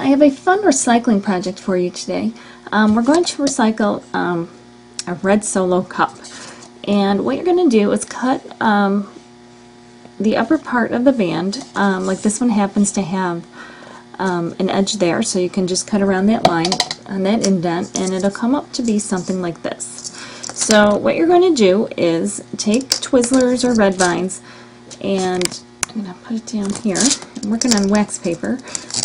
I have a fun recycling project for you today. We're going to recycle a red solo cup. And what you're going to do is cut the upper part of the band, like this one happens to have an edge there, so you can just cut around that line on that indent and it'll come up to be something like this. So what you're going to do is take Twizzlers or red vines, and I'm going to put it down here. I'm working on wax paper,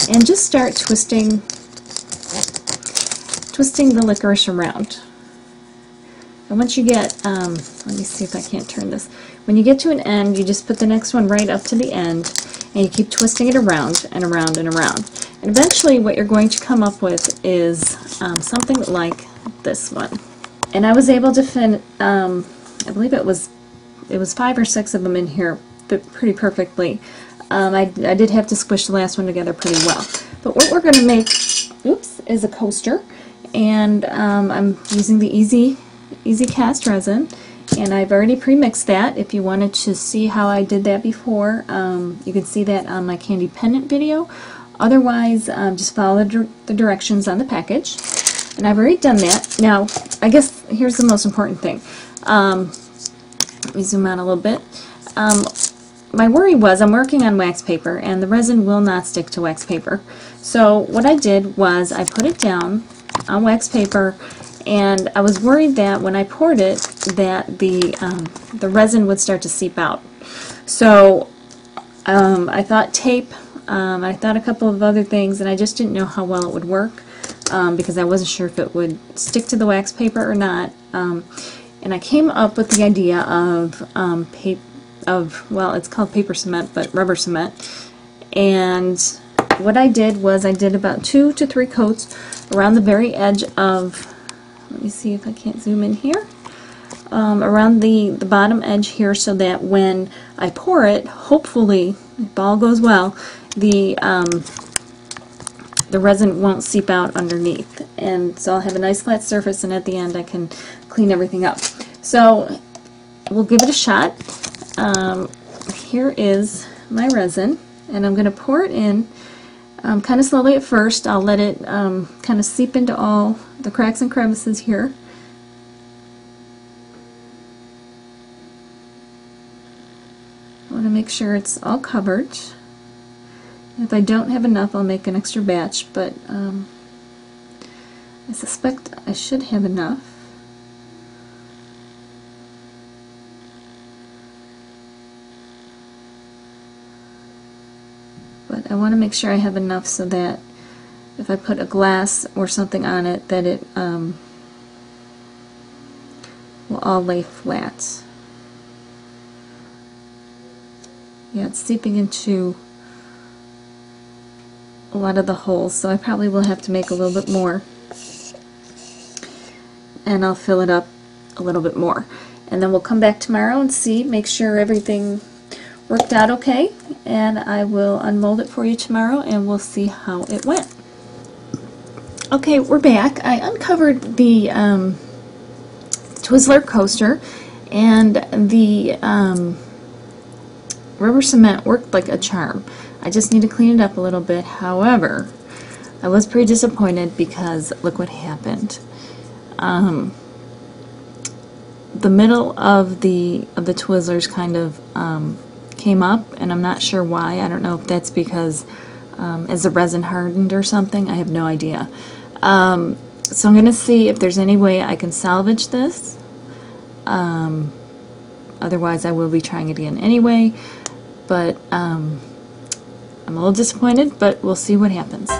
and just start twisting the licorice around. And once you get, let me see if I can't turn this. When you get to an end, you just put the next one right up to the end, and you keep twisting it around and around and around. And eventually what you're going to come up with is something like this one. And I was able to fit, I believe it was 5 or 6 of them in here, fit pretty perfectly. I did have to squish the last one together pretty well. But what we're going to make, is a coaster. And I'm using the Easy Cast resin. And I've already pre-mixed that. If you wanted to see how I did that before, you can see that on my candy pendant video. Otherwise, just follow the directions on the package. And I've already done that. Now, I guess here's the most important thing. Let me zoom out a little bit. My worry was I'm working on wax paper, and the resin will not stick to wax paper. So what I did was I put it down on wax paper, and I was worried that when I poured it that the resin would start to seep out. So I thought tape, I thought a couple of other things, and I just didn't know how well it would work because I wasn't sure if it would stick to the wax paper or not. And I came up with the idea of well, it's called paper cement, but rubber cement. And what I did was I did about 2 to 3 coats around the very edge of, let me see if I can't zoom in here, around the bottom edge here, so that when I pour it, hopefully, if all goes well, the resin won't seep out underneath. And so I'll have a nice flat surface, and at the end I can clean everything up. So we'll give it a shot. Here is my resin, and I'm going to pour it in kind of slowly at first. I'll let it kind of seep into all the cracks and crevices here. I want to make sure it's all covered. If I don't have enough, I'll make an extra batch, but I suspect I should have enough. But I want to make sure I have enough so that if I put a glass or something on it, that it will all lay flat. Yeah, it's seeping into a lot of the holes, so I probably will have to make a little bit more. And I'll fill it up a little bit more. And then we'll come back tomorrow and see, make sure everything worked out okay, and I will unmold it for you tomorrow and we'll see how it went. Okay, we're back. I uncovered the Twizzler coaster, and the rubber cement worked like a charm. I just need to clean it up a little bit. However, I was pretty disappointed because look what happened. The middle of the Twizzlers kind of came up, and I'm not sure why. I don't know if that's because as the resin hardened or something. I have no idea. So I'm going to see if there's any way I can salvage this. Otherwise I will be trying it again anyway. But I'm a little disappointed, but we'll see what happens.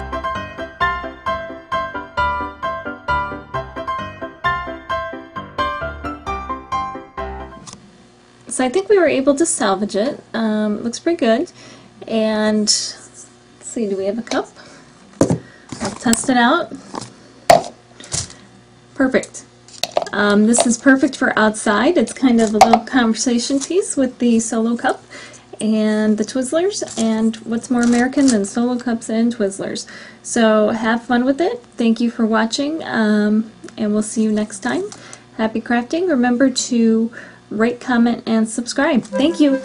So I think we were able to salvage it. Looks pretty good. And let's see, do we have a cup? I'll test it out. Perfect. This is perfect for outside. It's kind of a little conversation piece with the solo cup and the Twizzlers, and what's more American than solo cups and Twizzlers. So have fun with it. Thank you for watching, and we'll see you next time. Happy crafting. Remember to rate, comment, and subscribe. Thank you.